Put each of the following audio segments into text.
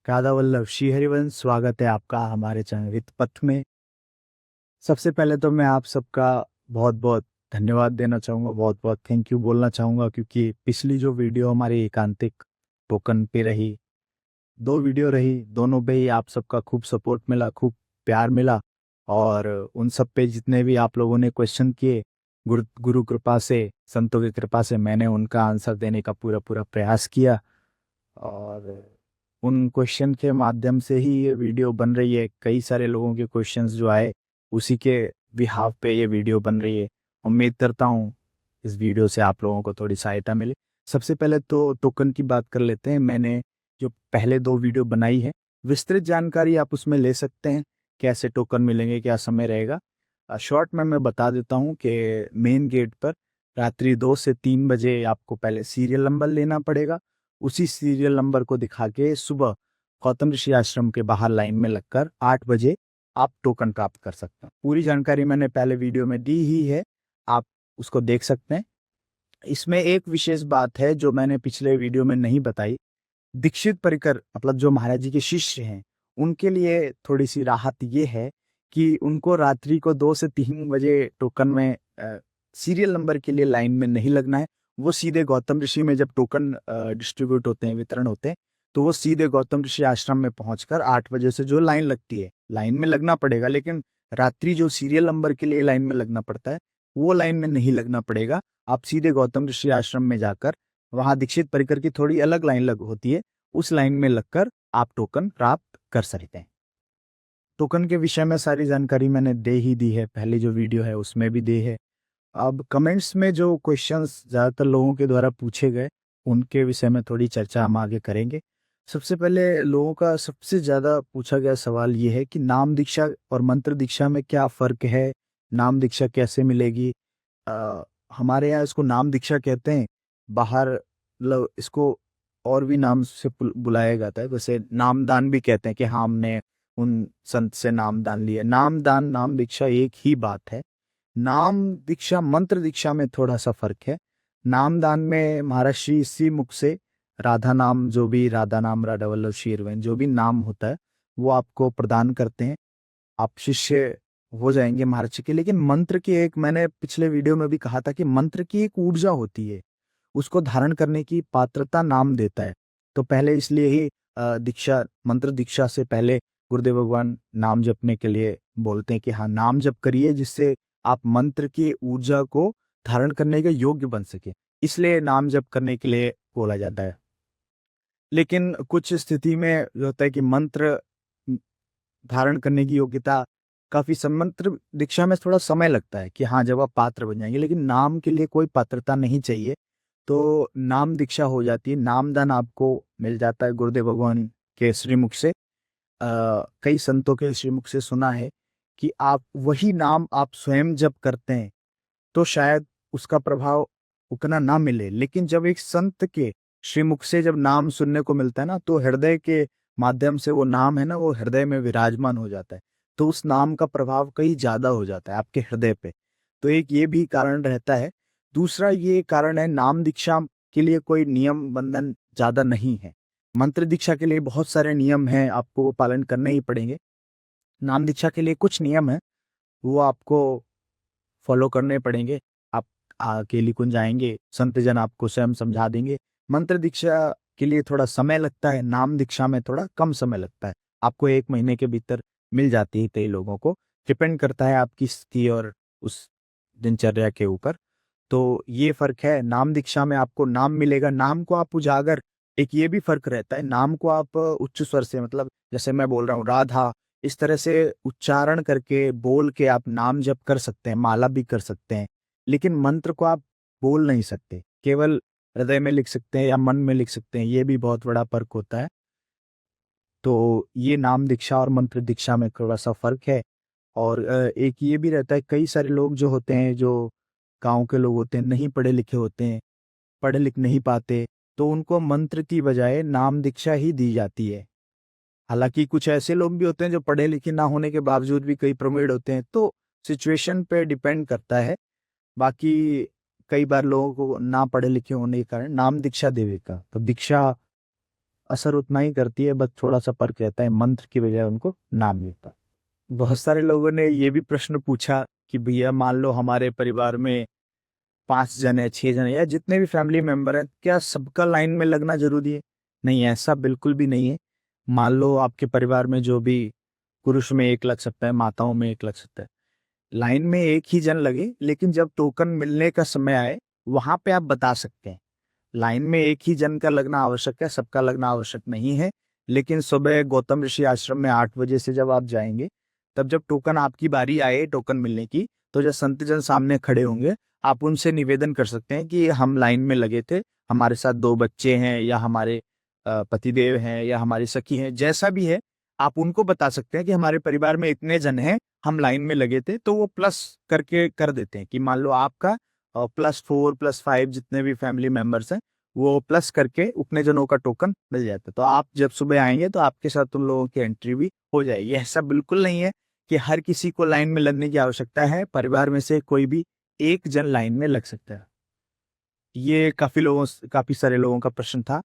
राधा वल्लभ श्री हरिवंश, स्वागत है आपका हमारे चैनल हित पथ में। सबसे पहले तो मैं आप सबका बहुत बहुत धन्यवाद देना चाहूँगा, बहुत बहुत थैंक यू बोलना चाहूँगा, क्योंकि पिछली जो वीडियो हमारी एकांतिक टोकन पे रही, 2 वीडियो रही, दोनों पे ही आप सबका खूब सपोर्ट मिला, खूब प्यार मिला। और उन सब पे जितने भी आप लोगों ने क्वेश्चन किए, गुरु गुरु कृपा से, संतों की कृपा से मैंने उनका आंसर देने का पूरा पूरा प्रयास किया। और उन क्वेश्चन के माध्यम से ही ये वीडियो बन रही है। कई सारे लोगों के क्वेश्चंस जो आए, उसी के बिहाफ पे ये वीडियो बन रही है। उम्मीद करता हूँ इस वीडियो से आप लोगों को थोड़ी सहायता मिले। सबसे पहले तो टोकन की बात कर लेते हैं। मैंने जो पहले 2 वीडियो बनाई है, विस्तृत जानकारी आप उसमें ले सकते हैं, कैसे टोकन मिलेंगे, क्या समय रहेगा। शॉर्ट में मैं बता देता हूँ कि मेन गेट पर रात्रि 2 से 3 बजे आपको पहले सीरियल नंबर लेना पड़ेगा। उसी सीरियल नंबर को दिखा के सुबह गौतम ऋषि आश्रम के बाहर लाइन में लगकर 8 बजे आप टोकन प्राप्त कर सकते हैं। पूरी जानकारी मैंने पहले वीडियो में दी ही है, आप उसको देख सकते हैं। इसमें एक विशेष बात है जो मैंने पिछले वीडियो में नहीं बताई। दीक्षित परिकर मतलब जो महाराज जी के शिष्य हैं, उनके लिए थोड़ी सी राहत ये है कि उनको रात्रि को 2 से 3 बजे टोकन में सीरियल नंबर के लिए लाइन में नहीं लगना है। वो सीधे गौतम ऋषि में जब टोकन डिस्ट्रीब्यूट होते हैं, वितरण होते हैं, तो वो सीधे गौतम ऋषि आश्रम में पहुंचकर 8 बजे से जो लाइन लगती है, लाइन में लगना पड़ेगा, लेकिन रात्रि जो सीरियल नंबर के लिए लाइन में लगना पड़ता है, वो लाइन में नहीं लगना पड़ेगा। आप सीधे गौतम ऋषि आश्रम में जाकर, वहां दीक्षित परिकर की थोड़ी अलग लाइन लग होती है, उस लाइन में लगकर आप टोकन प्राप्त कर सकते हैं। टोकन के विषय में सारी जानकारी मैंने दे ही दी है, पहली जो वीडियो है उसमें भी दी है। अब कमेंट्स में जो क्वेश्चंस ज़्यादातर लोगों के द्वारा पूछे गए, उनके विषय में थोड़ी चर्चा हम आगे करेंगे। सबसे पहले लोगों का सबसे ज़्यादा पूछा गया सवाल ये है कि नाम दीक्षा और मंत्र दीक्षा में क्या फ़र्क है? नाम दीक्षा कैसे मिलेगी? अ, हमारे यहाँ इसको नाम दीक्षा कहते हैं, बाहर मतलब इसको और भी नाम से बुलाया जाता है, जैसे नामदान भी कहते हैं कि हाँ, हमने उन संत से नामदान लिया। नामदान, नाम दीक्षा एक ही बात है। नाम दीक्षा मंत्र दीक्षा में थोड़ा सा फर्क है। नामदान में महाराज श्री इसी मुख से राधा नाम, जो भी राधा नाम, राधा वल्लभ श्री हरिवंश जो भी नाम होता है, वो आपको प्रदान करते हैं, आप शिष्य हो जाएंगे महाराज जी के। लेकिन मंत्र की एक, मैंने पिछले वीडियो में भी कहा था कि मंत्र की एक ऊर्जा होती है, उसको धारण करने की पात्रता नाम देता है। तो पहले इसलिए ही दीक्षा, मंत्र दीक्षा से पहले गुरुदेव भगवान नाम जपने के लिए बोलते हैं कि हाँ, नाम जप करिए, जिससे आप मंत्र की ऊर्जा को धारण करने के योग्य बन सके, इसलिए नाम जप करने के लिए बोला जाता है। लेकिन कुछ स्थिति में जो होता है कि मंत्र धारण करने की योग्यता काफी मंत्र दीक्षा में थोड़ा समय लगता है कि हाँ, जब आप पात्र बन जाएंगे, लेकिन नाम के लिए कोई पात्रता नहीं चाहिए, तो नाम दीक्षा हो जाती है। नामदान आपको मिल जाता है गुरुदेव भगवान के श्रीमुख से। कई संतों के श्रीमुख से सुना है कि आप वही नाम आप स्वयं जब करते हैं तो शायद उसका प्रभाव उतना ना मिले, लेकिन जब एक संत के श्रीमुख से जब नाम सुनने को मिलता है ना, तो हृदय के माध्यम से वो नाम है ना, वो हृदय में विराजमान हो जाता है, तो उस नाम का प्रभाव कहीं ज्यादा हो जाता है आपके हृदय पे। तो एक ये भी कारण रहता है। दूसरा ये कारण है, नाम दीक्षा के लिए कोई नियम बंधन ज्यादा नहीं है। मंत्र दीक्षा के लिए बहुत सारे नियम हैं, आपको वो पालन करने ही पड़ेंगे। नाम दीक्षा के लिए कुछ नियम है, वो आपको फॉलो करने पड़ेंगे। आप अकेली कुंज जाएंगे, संत जन आपको स्वयं समझा देंगे। मंत्र दीक्षा के लिए थोड़ा समय लगता है, नाम दीक्षा में थोड़ा कम समय लगता है। आपको 1 महीने के भीतर मिल जाती है कई लोगों को, डिपेंड करता है आपकी स्थिति और उस दिनचर्या के ऊपर। तो ये फर्क है। नाम दीक्षा में आपको नाम मिलेगा, नाम को आप उजागर, एक ये भी फर्क रहता है, नाम को आप उच्च स्वर से, मतलब जैसे मैं बोल रहा हूँ राधा, इस तरह से उच्चारण करके बोल के आप नाम जप कर सकते हैं, माला भी कर सकते हैं, लेकिन मंत्र को आप बोल नहीं सकते, केवल हृदय में लिख सकते हैं या मन में लिख सकते हैं। ये भी बहुत बड़ा फर्क होता है। तो ये नाम दीक्षा और मंत्र दीक्षा में थोड़ा सा फर्क है। और एक ये भी रहता है, कई सारे लोग जो होते हैं, जो गांव के लोग होते हैं, नहीं पढ़े लिखे होते हैं, पढ़ लिख नहीं पाते, तो उनको मंत्र की बजाय नाम दीक्षा ही दी जाती है। हालांकि कुछ ऐसे लोग भी होते हैं जो पढ़े लिखे ना होने के बावजूद भी कई प्रवीण होते हैं, तो सिचुएशन पे डिपेंड करता है। बाकी कई बार लोगों को ना पढ़े लिखे होने के कारण नाम दीक्षा देवे का, तो दीक्षा असर उतना ही करती है, बस थोड़ा सा फर्क रहता है, मंत्र की बजाय उनको नाम मिलता है। बहुत सारे लोगों ने ये भी प्रश्न पूछा कि भैया मान लो हमारे परिवार में 5 जन है, 6 जन है, या जितने भी फैमिली मेंबर हैं, क्या सबका लाइन में लगना ज़रूरी है? नहीं, ऐसा बिल्कुल भी नहीं है। मान लो आपके परिवार में जो भी पुरुष में 1 लग सकता है, माताओं में 1 लग सकता है। लाइन में एक ही जन लगे, लेकिन जब टोकन मिलने का समय आए, वहाँ पे आप बता सकते हैं। लाइन में एक ही जन का लगना आवश्यक है, सबका लगना आवश्यक नहीं है। लेकिन सुबह गौतम ऋषि आश्रम में 8 बजे से जब आप जाएँगे, तब जब टोकन आपकी बारी आए टोकन मिलने की, तो जब संत जन सामने खड़े होंगे, आप उनसे निवेदन कर सकते हैं कि हम लाइन में लगे थे, हमारे साथ 2 बच्चे हैं, या हमारे पतिदेव हैं, या हमारी सखी हैं, जैसा भी है, आप उनको बता सकते हैं कि हमारे परिवार में इतने जन हैं, हम लाइन में लगे थे, तो वो प्लस करके कर देते हैं कि मान लो आपका +4 +5 जितने भी फैमिली मेंबर्स हैं, वो प्लस करके उतने जनों का टोकन मिल जाता है। तो आप जब सुबह आएँगे तो आपके साथ उन लोगों की एंट्री भी हो जाएगी। ऐसा बिल्कुल नहीं है कि हर किसी को लाइन में लगने की आवश्यकता है, परिवार में से कोई भी एक जन लाइन में लग सकता है। ये काफ़ी सारे लोगों का प्रश्न था।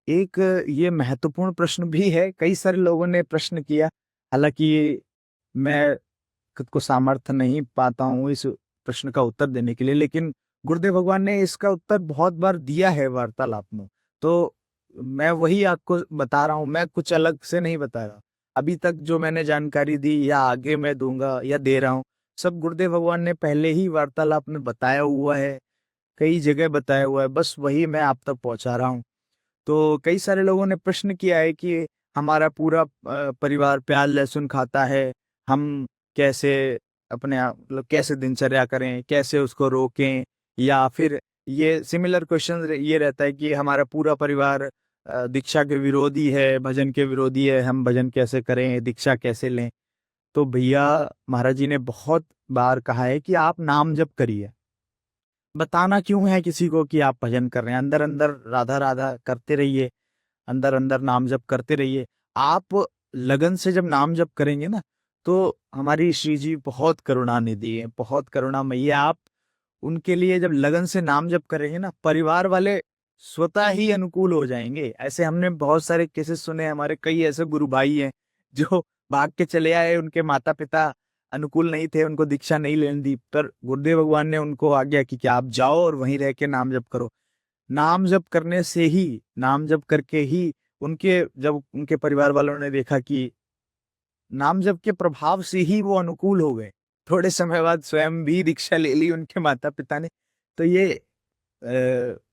एक ये महत्वपूर्ण प्रश्न भी है, कई सारे लोगों ने प्रश्न किया, हालाँकि मैं खुद को सामर्थ्य नहीं पाता हूँ इस प्रश्न का उत्तर देने के लिए, लेकिन गुरुदेव भगवान ने इसका उत्तर बहुत बार दिया है वार्तालाप में। तो मैं वही आपको बता रहा हूँ, मैं कुछ अलग से नहीं बता रहा। अभी तक जो मैंने जानकारी दी या आगे मैं दूँगा या दे रहा हूँ, सब गुरुदेव भगवान ने पहले ही वार्तालाप में बताया हुआ है, कई जगह बताया हुआ है, बस वही मैं आप तक पहुँचा रहा हूँ। तो कई सारे लोगों ने प्रश्न किया है कि हमारा पूरा परिवार प्याज लहसुन खाता है, हम कैसे अपने आप मतलब कैसे दिनचर्या करें, कैसे उसको रोकें? या फिर ये सिमिलर क्वेश्चन ये रहता है कि हमारा पूरा परिवार दीक्षा के विरोधी है, भजन के विरोधी है, हम भजन कैसे करें, दीक्षा कैसे लें? तो भैया महाराज जी ने बहुत बार कहा है कि आप नाम जप करिए। बताना क्यों है किसी को कि आप भजन कर रहे हैं? अंदर-अंदर राधा-राधा करते रहिए, अंदर-अंदर नाम जप करते रहिए। आप लगन से जब नाम जप करेंगे ना, तो हमारी श्री जी बहुत करुणानिधि हैं, बहुत करुणामयी है। आप उनके लिए जब लगन से नाम जप करेंगे ना, परिवार वाले स्वतः ही अनुकूल हो जाएँगे। ऐसे हमने बहुत सारे केसेस सुने हैं, हमारे कई ऐसे गुरु भाई हैं, जो भाग के चले आए, उनके माता-पिता अनुकूल नहीं थे, उनको दीक्षा नहीं लेने दी, पर गुरुदेव भगवान ने उनको आज्ञा की कि आप जाओ और वहीं रह के नाम जप करो। नाम जप करने से ही, नाम जप करके ही उनके जब उनके परिवार वालों ने देखा कि नाम जप के प्रभाव से ही वो अनुकूल हो गए। थोड़े समय बाद स्वयं भी दीक्षा ले ली उनके माता-पिता ने। तो ये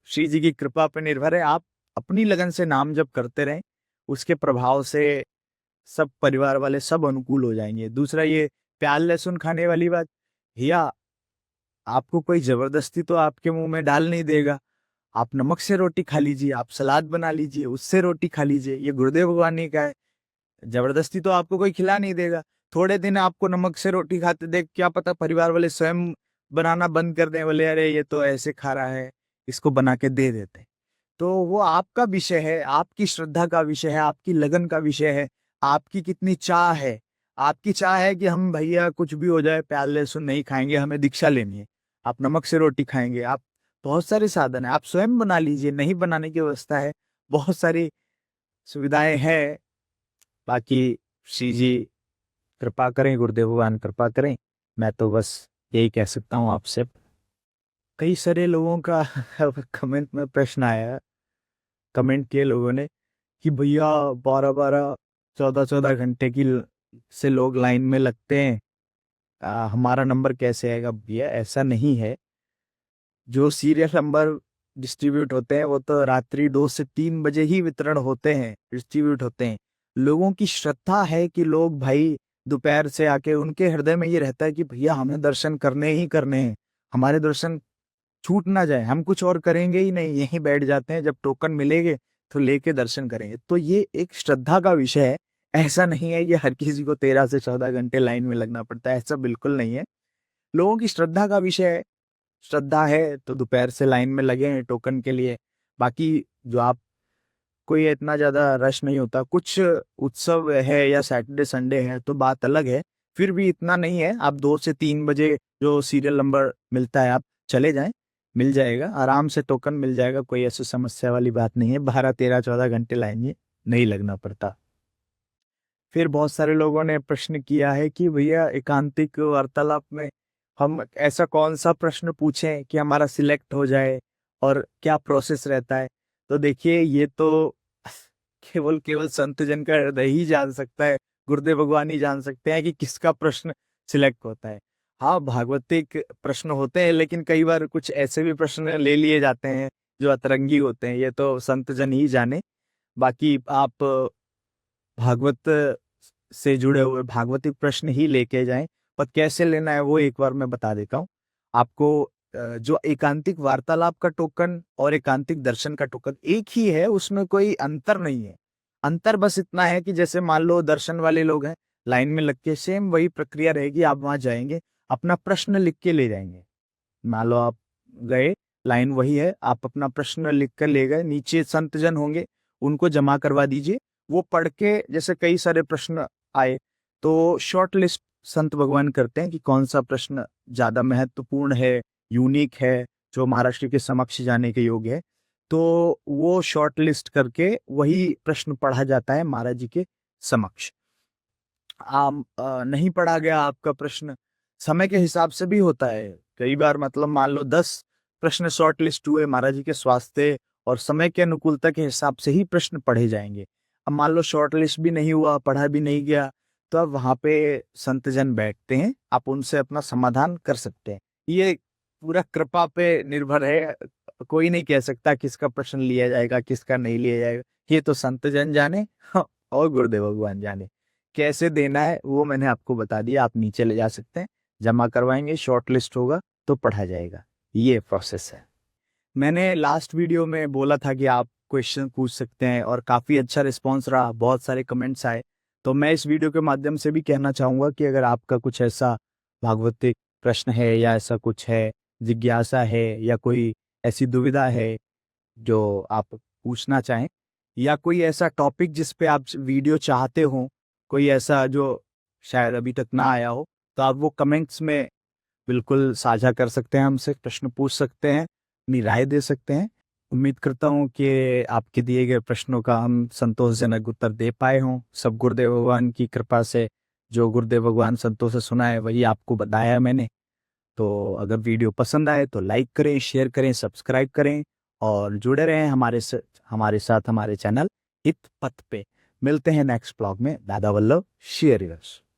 श्री जी की कृपा पे निर्भर है, आप अपनी लगन से नाम जप करते रहें, उसके प्रभाव से सब परिवार वाले सब अनुकूल हो जाएँगे। दूसरा ये प्याज लहसुन खाने वाली बात, भैया आपको कोई ज़बरदस्ती तो आपके मुँह में डाल नहीं देगा। आप नमक से रोटी खा लीजिए, आप सलाद बना लीजिए, उससे रोटी खा लीजिए, ये गुरुदेव भगवान ने कहा है। ज़बरदस्ती तो आपको कोई खिला नहीं देगा। थोड़े दिन आपको नमक से रोटी खाते देख क्या पता परिवार वाले स्वयं बनाना बंद कर दें, बोले अरे ये तो ऐसे खा रहा है, इसको बना के दे देते हैं। तो वो आपका विषय है, आपकी श्रद्धा का विषय है, आपकी लगन का विषय है, आपकी कितनी चाह है। आपकी चाह है कि हम भैया कुछ भी हो जाए प्याज लहसुन नहीं खाएँगे, हमें दीक्षा लेनी है। आप नमक से रोटी खाएँगे, आप बहुत सारे साधन हैं, आप स्वयं बना लीजिए, नहीं बनाने की व्यवस्था है, बहुत सारी सुविधाएँ हैं। बाकी श्री जी कृपा करें, गुरुदेव भगवान कृपा करें, मैं तो बस यही कह सकता हूँ आपसे। कई सारे लोगों का कमेंट में प्रश्न आया, कमेंट किए लोगों ने कि भैया 12-12, 14-14 घंटे की से लोग लाइन में लगते हैं, हमारा नंबर कैसे आएगा? भैया ऐसा नहीं है, जो सीरियल नंबर डिस्ट्रीब्यूट होते हैं वो तो रात्रि 2 से 3 बजे ही वितरण होते हैं, डिस्ट्रीब्यूट होते हैं। लोगों की श्रद्धा है कि लोग भाई दोपहर से आके उनके हृदय में ये रहता है कि भैया हमें दर्शन करने ही करने हैं, हमारे दर्शन छूट ना जाए, हम कुछ और करेंगे ही नहीं, यहीं बैठ जाते हैं, जब टोकन मिलेंगे तो लेके दर्शन करेंगे। तो ये एक श्रद्धा का विषय है, ऐसा नहीं है ये हर किसी को 13 से 14 घंटे लाइन में लगना पड़ता है, ऐसा बिल्कुल नहीं है। लोगों की श्रद्धा का विषय है, श्रद्धा है तो दोपहर से लाइन में लगे हैं टोकन के लिए। बाकी जो आप कोई इतना ज़्यादा रश नहीं होता, कुछ उत्सव है या सैटरडे संडे है तो बात अलग है, फिर भी इतना नहीं है, आप 2 से 3 बजे जो सीरियल नंबर मिलता है आप चले जाएँ, मिल जाएगा, आराम से टोकन मिल जाएगा, कोई ऐसी समस्या वाली बात नहीं है, 12, 13, 14 घंटे लाइन में नहीं लगना पड़ता। फिर बहुत सारे लोगों ने प्रश्न किया है कि भैया एकांतिक वार्तालाप में हम ऐसा कौन सा प्रश्न पूछें कि हमारा सिलेक्ट हो जाए और क्या प्रोसेस रहता है। तो देखिए ये तो केवल केवल संत जन का हृदय ही जान सकता है, गुरुदेव भगवान ही जान सकते हैं कि किसका प्रश्न सिलेक्ट होता है। हाँ, भागवतिक प्रश्न होते हैं, लेकिन कई बार कुछ ऐसे भी प्रश्न ले लिए जाते हैं जो अतरंगी होते हैं, ये तो संत जन ही जाने। बाकी आप भागवत से जुड़े हुए भागवतिक प्रश्न ही लेके जाएं, पर कैसे लेना है वो एक बार मैं बता देता हूँ आपको। जो एकांतिक वार्तालाप का टोकन और एकांतिक दर्शन का टोकन एक ही है, उसमें कोई अंतर नहीं है। अंतर बस इतना है कि जैसे मान लो दर्शन वाले लोग हैं, लाइन में लग के सेम वही प्रक्रिया रहेगी, आप वहां जाएंगे, अपना प्रश्न लिख के ले जाएंगे। मान लो आप गए, लाइन वही है, आप अपना प्रश्न लिख कर ले गए, नीचे संतजन होंगे, उनको जमा करवा दीजिए। वो पढ़ के जैसे कई सारे प्रश्न आए तो शॉर्ट लिस्ट संत भगवान करते हैं कि कौन सा प्रश्न ज्यादा महत्वपूर्ण है, यूनिक है, जो महाराष्ट्र के समक्ष जाने के योग्य है। तो वो शॉर्ट लिस्ट करके वही प्रश्न पढ़ा जाता है महाराज जी के समक्ष। नहीं पढ़ा गया आपका प्रश्न, समय के हिसाब से भी होता है। कई बार मतलब मान लो 10 प्रश्न शॉर्ट लिस्ट हुए, महाराज जी के स्वास्थ्य और समय के अनुकूलता के हिसाब से ही प्रश्न पढ़े जाएंगे। अब मान लो शॉर्ट लिस्ट भी नहीं हुआ, पढ़ा भी नहीं गया, तो अब वहां पे संतजन बैठते हैं, आप उनसे अपना समाधान कर सकते हैं। ये पूरा कृपा पे निर्भर है, कोई नहीं कह सकता किसका प्रश्न लिया जाएगा किसका नहीं लिया जाएगा। ये तो संतजन जाने और गुरुदेव भगवान जाने। कैसे देना है वो मैंने आपको बता दिया, आप नीचे ले जा सकते हैं, जमा करवाएंगे, शॉर्ट लिस्ट होगा तो पढ़ा जाएगा। ये प्रोसेस है। मैंने लास्ट वीडियो में बोला था कि आप क्वेश्चन पूछ सकते हैं और काफ़ी अच्छा रिस्पॉन्स रहा, बहुत सारे कमेंट्स आए। तो मैं इस वीडियो के माध्यम से भी कहना चाहूँगा कि अगर आपका कुछ ऐसा भागवतिक प्रश्न है या ऐसा कुछ है, जिज्ञासा है या कोई ऐसी दुविधा है जो आप पूछना चाहें, या कोई ऐसा टॉपिक जिस पे आप वीडियो चाहते हो, कोई ऐसा जो शायद अभी तक ना आया हो, तो आप वो कमेंट्स में बिल्कुल साझा कर सकते हैं, हमसे प्रश्न पूछ सकते हैं, अपनी राय दे सकते हैं। उम्मीद करता हूँ कि आपके दिए गए प्रश्नों का हम संतोषजनक उत्तर दे पाए हों। सब गुरुदेव भगवान की कृपा से, जो गुरुदेव भगवान संतों से सुना है वही आपको बताया मैंने। तो अगर वीडियो पसंद आए तो लाइक करें, शेयर करें, सब्सक्राइब करें और जुड़े रहें हमारे साथ हमारे चैनल हित पथ पे। मिलते हैं नेक्स्ट ब्लॉग में। दादा वल्लभ शेयर।